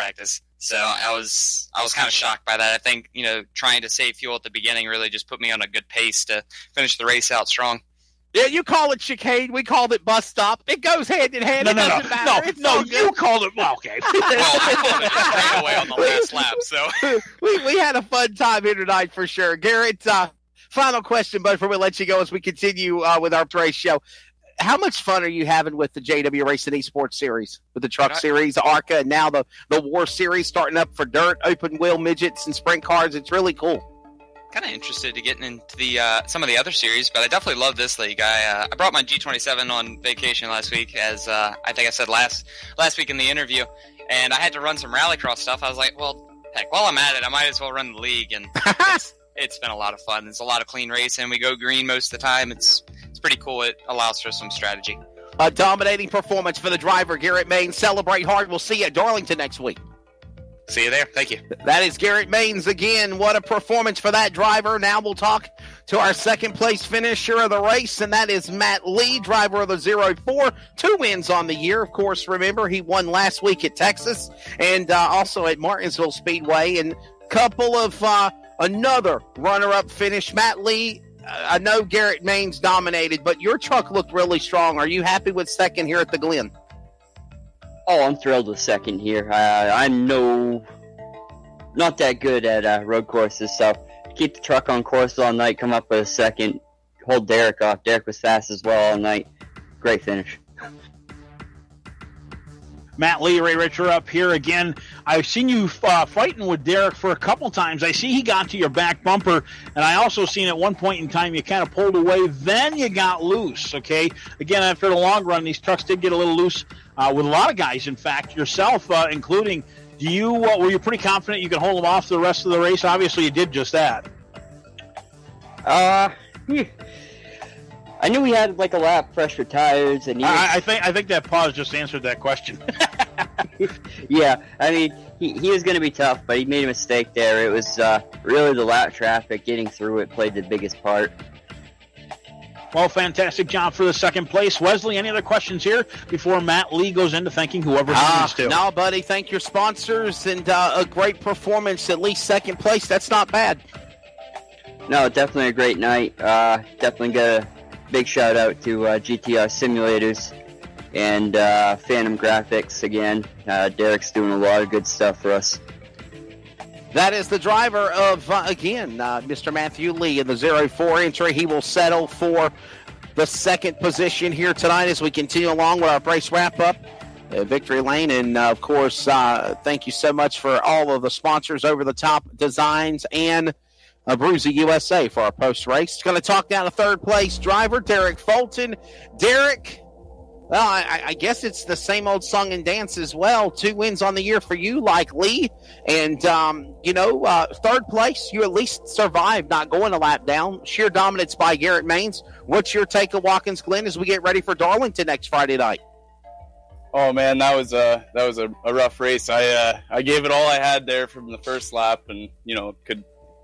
practice. So I was kind of shocked by that. I think, trying to save fuel at the beginning really just put me on a good pace to finish the race out strong. Yeah, you call it chicane. We called it bus stop. It goes hand in hand. It doesn't matter. No, you called it. Well, okay. Well, I called it just straight away on the last lap. So we had a fun time here tonight for sure. Garrett, final question, bud, before we let you go as we continue with our race show. How much fun are you having with the JW Racing eSports series, with the truck series, ARCA, and now the War series starting up for dirt, open wheel midgets, and sprint cars? It's really cool. Kind of interested to getting into the some of the other series, but I definitely love this league. I brought my G27 on vacation last week, as I think I said last week in the interview, and I had to run some rallycross stuff. I was like, well, heck, while I'm at it, I might as well run the league, and it's been a lot of fun. There's a lot of clean racing. We go green most of the time. It's pretty cool. It allows for some strategy. A dominating performance for the driver, Garrett Maines. Celebrate hard. We'll see you at Darlington next week. See you there. Thank you. That is Garrett Maines again. What a performance for that driver. Now we'll talk to our second-place finisher of the race, and that is Matt Lee, driver of the 04. 2 wins on the year. Of course, remember, he won last week at Texas and also at Martinsville Speedway. And a couple of another runner-up finish. Matt Lee, I know Garrett Maines dominated, but your truck looked really strong. Are you happy with second here at the Glen? Oh, I'm thrilled with second here. I'm not that good at road courses, so keep the truck on course all night, come up with a second, hold Derek off. Derek was fast as well all night. Great finish. Matt Lee, Ray Richer up here again. I've seen you fighting with Derek for a couple times. I see he got to your back bumper, and I also seen at one point in time you kind of pulled away, then you got loose, okay? Again, after the long run, these trucks did get a little loose with a lot of guys, in fact, yourself including. Were you pretty confident you could hold them off the rest of the race? Obviously, you did just that. I knew he had like a lap fresher tires, and I think that pause just answered that question. Yeah, I mean he was going to be tough, but he made a mistake there. It was really the lap traffic getting through it played the biggest part. Well, fantastic job for the second place. Wesley, any other questions here before Matt Lee goes into thanking whoever he needs to? No, buddy. Thank your sponsors and a great performance. At least second place. That's not bad. No, definitely a great night. Definitely got a big shout out to GTR Simulators and Phantom Graphics again. Derek's doing a lot of good stuff for us. That is the driver of, Mr. Matthew Lee in the 04 entry. He will settle for the second position here tonight as we continue along with our race wrap-up at Victory Lane. And, of course, thank you so much for all of the sponsors, Over the Top Designs and Bruzy USA for our post-race. Going to talk down to third place driver, Derek Fulton. Derek, well, I guess it's the same old song and dance as well. 2 wins on the year for you, like Lee. And, third place, you at least survived not going a lap down. Sheer dominance by Garrett Maines. What's your take of Watkins Glen as we get ready for Darlington next Friday night? Oh man, that was a rough race. I gave it all I had there from the first lap, and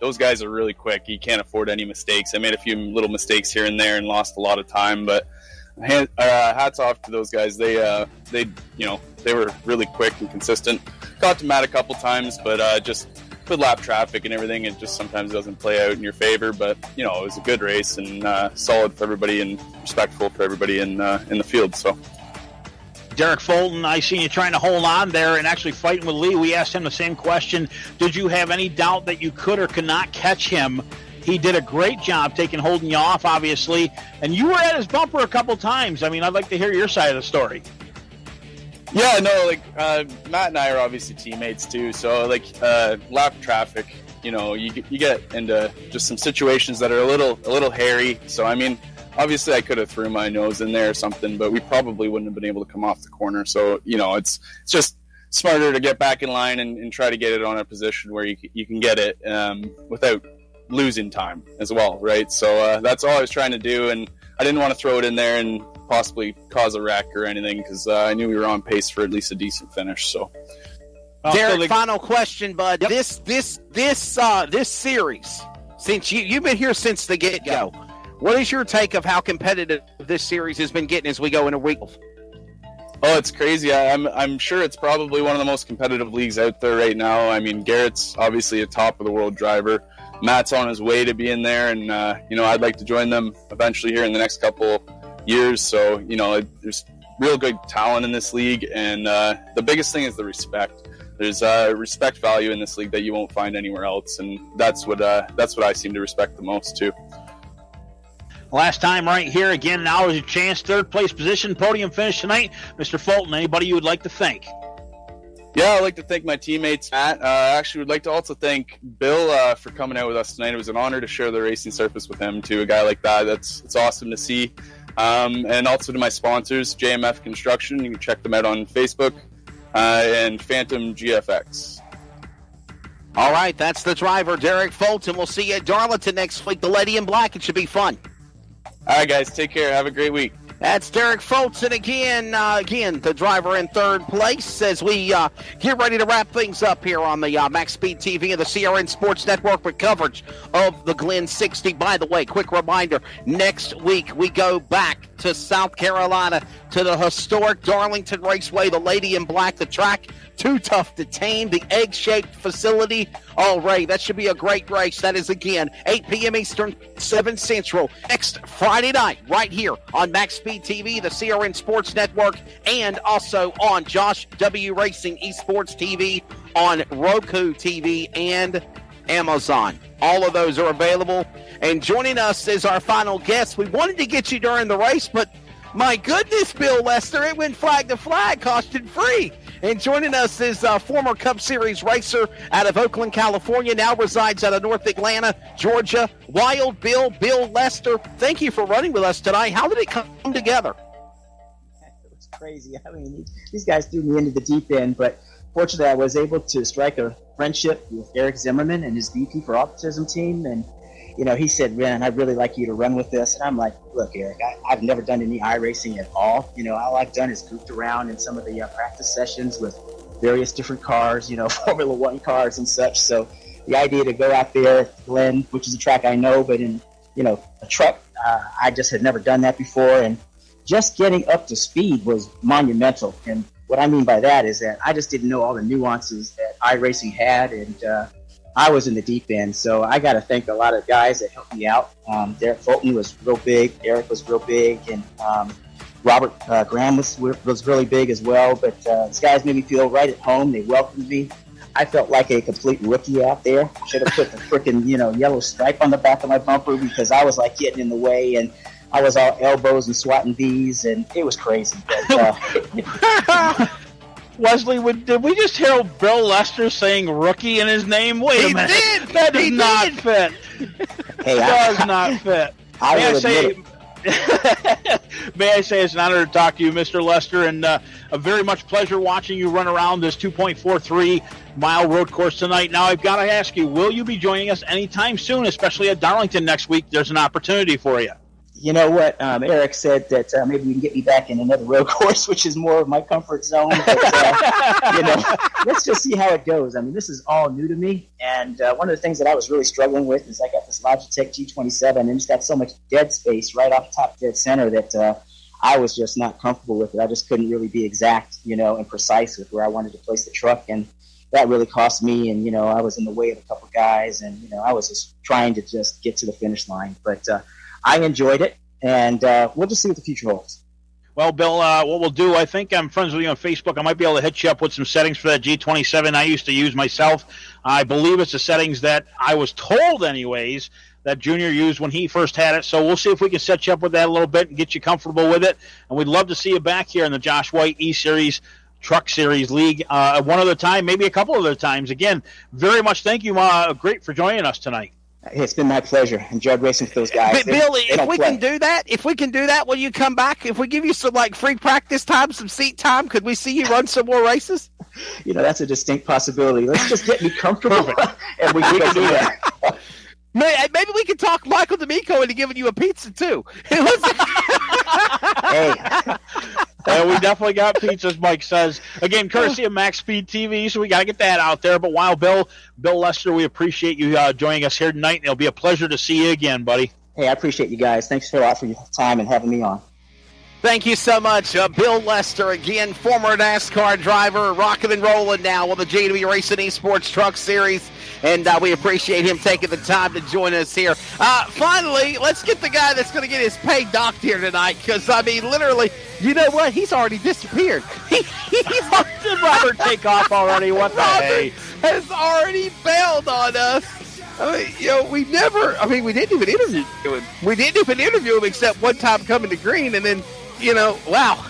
those guys are really quick. You can't afford any mistakes. I made a few little mistakes here and there and lost a lot of time, but hats off to those guys. They were really quick and consistent. Got to Matt a couple times, but just with lap traffic and everything, it just sometimes doesn't play out in your favor. But it was a good race and solid for everybody and respectful for everybody in the field. So. Derek Fulton, I seen you trying to hold on there and actually fighting with Lee. We asked him the same question. Did you have any doubt that you could or could not catch him? He did a great job holding you off, obviously. And you were at his bumper a couple times. I mean, I'd like to hear your side of the story. Yeah, no, Matt and I are obviously teammates too. So, lap traffic, you get into just some situations that are a little hairy. So, I mean, obviously I could have threw my nose in there or something, but we probably wouldn't have been able to come off the corner. So, it's just smarter to get back in line and try to get it on a position where you can get it without losing time as well, right? So that's all I was trying to do, and I didn't want to throw it in there and possibly cause a wreck or anything because I knew we were on pace for at least a decent finish. So, Derek, final question, bud. Yep. This series, since you've been here since the get-go, what is your take of how competitive this series has been getting as we go into week? Oh, it's crazy. I'm sure it's probably one of the most competitive leagues out there right now. I mean, Garrett's obviously a top of the world driver. Matt's on his way to be in there, and I'd like to join them eventually here in the next couple years. So there's real good talent in this league, and the biggest thing is the respect. There's respect value in this league that you won't find anywhere else, and that's what I seem to respect the most too. Last time right here again. Now is your chance. Third place position, podium finish tonight. Mr. Fulton, anybody you would like to thank? Yeah, I'd like to thank my teammates, Matt. Actually, would like to also thank Bill for coming out with us tonight. It was an honor to share the racing surface with him, too. A guy like that, it's awesome to see. And also to my sponsors, JMF Construction. You can check them out on Facebook, and Phantom GFX. All right, that's the driver, Derek Fulton. We'll see you at Darlington next week. The Lady in Black. It should be fun. All right, guys, take care. Have a great week. That's Derek Fulton again, the driver in third place as we get ready to wrap things up here on the Max Speed TV and the CRN Sports Network with coverage of the Glen 60. By the way, quick reminder, next week we go back to South Carolina to the historic Darlington Raceway, the Lady in Black, the track too tough to tame, the egg-shaped facility. Oh, Ray, that should be a great race. That is, again, 8 p.m. Eastern, 7 Central, next Friday night, right here on Max Speed TV, the CRN Sports Network, and also on Josh W. Racing eSports TV on Roku TV and Amazon. All of those are available. And joining us is our final guest. We wanted to get you during the race, but my goodness, Bill Lester, it went flag to flag, caution free. And joining us is former Cup Series racer out of Oakland, California, now resides out of North Atlanta, Georgia. Wild Bill Lester, thank you for running with us tonight. How did it come together? It was crazy. I mean, these guys threw me into the deep end, but fortunately I was able to strike a friendship with Eric Zimmerman and his VP for Autism team, and he said, "Man, I'd really like you to run with this." And I'm like, "Look, Eric, I've never done any iRacing at all. All I've done is goofed around in some of the practice sessions with various different cars, Formula One cars and such. So the idea to go out there, Glen, which is a track I know, but in, a truck, I just had never done that before. And just getting up to speed was monumental. And what I mean by that is that I just didn't know all the nuances that iRacing had, and I was in the deep end, so I got to thank a lot of guys that helped me out. Derek Fulton was real big, Eric was real big, and Robert Graham was really big as well. But these guys made me feel right at home. They welcomed me. I felt like a complete rookie out there. Should have put the freaking yellow stripe on the back of my bumper because I was like getting in the way, and I was all elbows and swatting V's, and it was crazy. But, Wesley, did we just hear Bill Lester saying rookie in his name? Wait a minute. Did. That does not fit. Hey, Does not fit. May I say it's an honor to talk to you, Mr. Lester, and a very much pleasure watching you run around this 2.43-mile road course tonight. Now, I've got to ask you, will you be joining us anytime soon, especially at Darlington next week? There's an opportunity for you. You know what? Eric said that maybe you can get me back in another road course, which is more of my comfort zone. But, let's just see how it goes. I mean, this is all new to me. And one of the things that I was really struggling with is I got this Logitech G27 and it's got so much dead space right off the top dead center that I was just not comfortable with it. I just couldn't really be exact, and precise with where I wanted to place the truck. And that really cost me. And, I was in the way of a couple guys. And, I was just trying to just get to the finish line. But I enjoyed it, and we'll just see what the future holds. Well, Bill, what we'll do, I think I'm friends with you on Facebook. I might be able to hit you up with some settings for that G27 I used to use myself. I believe it's the settings that I was told anyways that Junior used when he first had it. So we'll see if we can set you up with that a little bit and get you comfortable with it. And we'd love to see you back here in the Josh White E-Series Truck Series League one other time, maybe a couple other times. Again, very much thank you. Great for joining us tonight. It's been my pleasure. Enjoyed racing with those guys. But Billy, if we can do that, will you come back? If we give you some free practice time, some seat time, could we see you run some more races? That's a distinct possibility. Let's just get me comfortable, and we can do that. Maybe we can talk Michael D'Amico into giving you a pizza too. Hey. We definitely got pizzas, Mike says. Again, courtesy of Max Speed TV, so we got to get that out there. But while Bill Lester, we appreciate you joining us here tonight. It'll be a pleasure to see you again, buddy. Hey, I appreciate you guys. Thanks a lot for your time and having me on. Thank you so much. Bill Lester, again, former NASCAR driver, rocking and rolling now on the JW Racing eSports Truck Series, and we appreciate him taking the time to join us here. Finally, let's get the guy that's going to get his pay docked here tonight, because, I mean, literally, you know what? He's already disappeared. Did Robert take off already? What the hey? Has already bailed on us. I mean, we didn't even interview him. We didn't even interview him except one time coming to Green, and then, wow.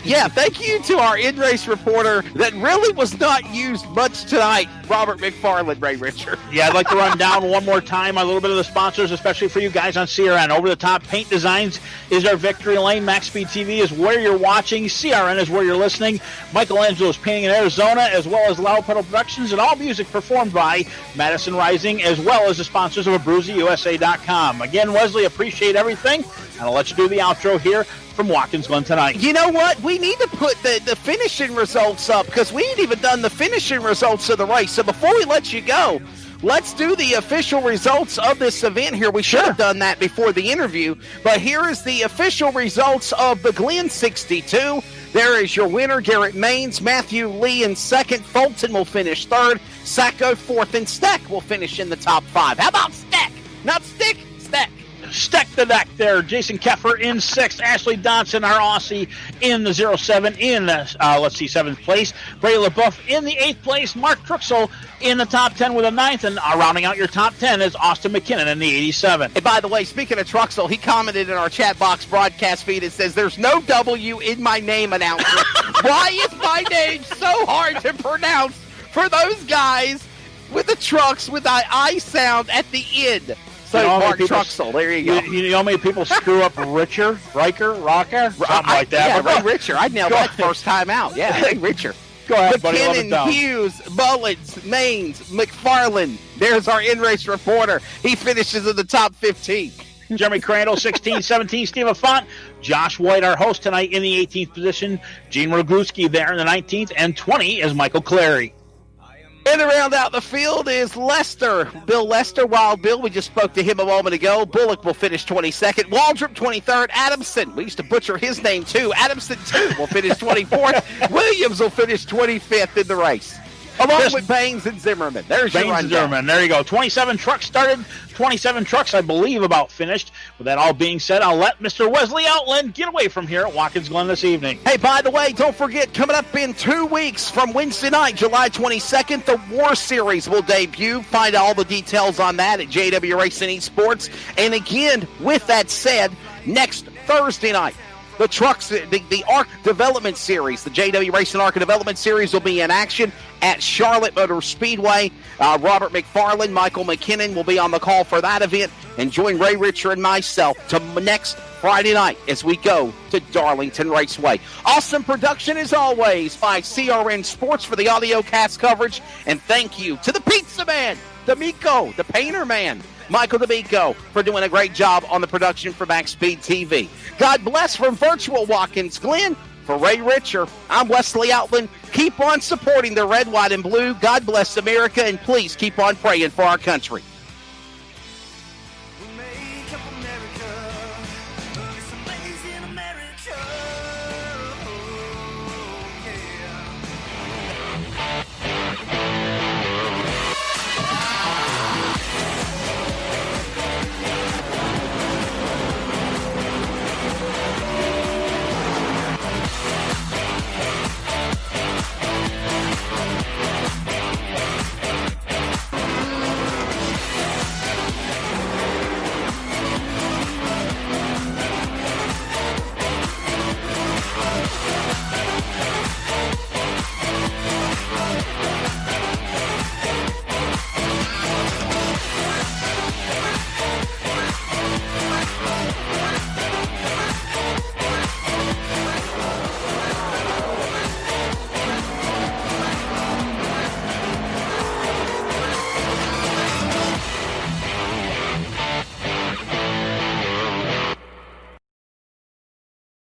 Yeah, thank you to our in-race reporter that really was not used much tonight, Robert McFarland, Ray Richard. Yeah, I'd like to run down one more time a little bit of the sponsors, especially for you guys on CRN. Over-the-top Paint Designs is our victory lane. Max Speed TV is where you're watching. CRN is where you're listening. Michelangelo's Painting in Arizona, as well as Loud Pedal Productions, and all music performed by Madison Rising, as well as the sponsors of AbruzzAUSA.com. Again, Wesley, appreciate everything, and I'll let you do the outro here from Watkins, Glen tonight. You know what? We need to put the finishing results up, because we ain't even done the finishing results of the race. So before we let you go, let's do the official results of this event here. We should have done that before the interview, but here is the official results of the Glen 62. There is your winner, Garrett Maines. Matthew Lee in second. Fulton will finish third. Sacco fourth, and Steck will finish in the top five. How about Steck? Not Stick, Steck. Stack the deck there. Jason Keffer in sixth. Ashley Dodson, our Aussie, in the 07 in, seventh place. Bray LaBeouf in the eighth place. Mark Truxell in the top 10 with a ninth. And rounding out your top 10 is Austin McKinnon in the 87. And by the way, speaking of Truxell, he commented in our chat box broadcast feed. It says, "There's no W in my name announcement." Why is my name so hard to pronounce for those guys with the trucks with the I sound at the end? So, Mark Truxell, there you go. You know how many people screw up Richer, Rocker? Something like that. Yeah, Ray Richer. I nailed that first time out. Yeah, Ray Richer. Go ahead, buddy. McKinnon, Hughes, Mullins, Maines, McFarland. There's our in-race reporter. He finishes in the top 15. Jeremy Crandall, 16, 17, Steve Font. Josh White, our host tonight, in the 18th position. Gene Rogluski there in the 19th. And 20 is Michael Clary. And to round out the field is Lester. Bill Lester, Wild Bill. We just spoke to him a moment ago. Bullock will finish 22nd. Waldrop, 23rd. Adamson, we used to butcher his name too. Adamson, too, will finish 24th. Williams will finish 25th in the race, along with Baines and Zimmerman. There's your rundown. Zimmerman. There you go. 27 trucks started. 27 trucks, I believe, about finished. With that all being said, I'll let Mr. Wesley Outland get away from here at Watkins Glen this evening. Hey, by the way, don't forget, coming up in 2 weeks from Wednesday night, July 22nd, the War Series will debut. Find all the details on that at JW Racing eSports. And again, with that said, next Thursday night, the trucks, the ARC Development Series, the JW Racing ARC Development Series will be in action at Charlotte Motor Speedway. Robert McFarland, Michael McKinnon will be on the call for that event. And join Ray Richard and myself to next Friday night as we go to Darlington Raceway. Awesome production as always by CRN Sports for the audio cast coverage. And thank you to the Pizza Man, D'Amico, the Painter Man, Michael D'Amico, for doing a great job on the production for Max Speed TV. God bless from virtual Watkins Glen. For Ray Richer, I'm Wesley Outland. Keep on supporting the red, white, and blue. God bless America, and please keep on praying for our country.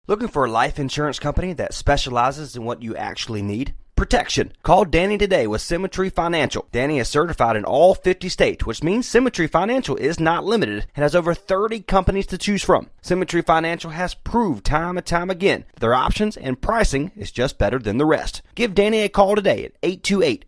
Looking for a life insurance company that specializes in what you actually need? protection. Call Danny today with Symmetry Financial. Danny is certified in all 50 states, which means Symmetry Financial is not limited and has over 30 companies to choose from. Symmetry Financial has proved time and time again their options and pricing is just better than the rest. Give Danny a call today at 828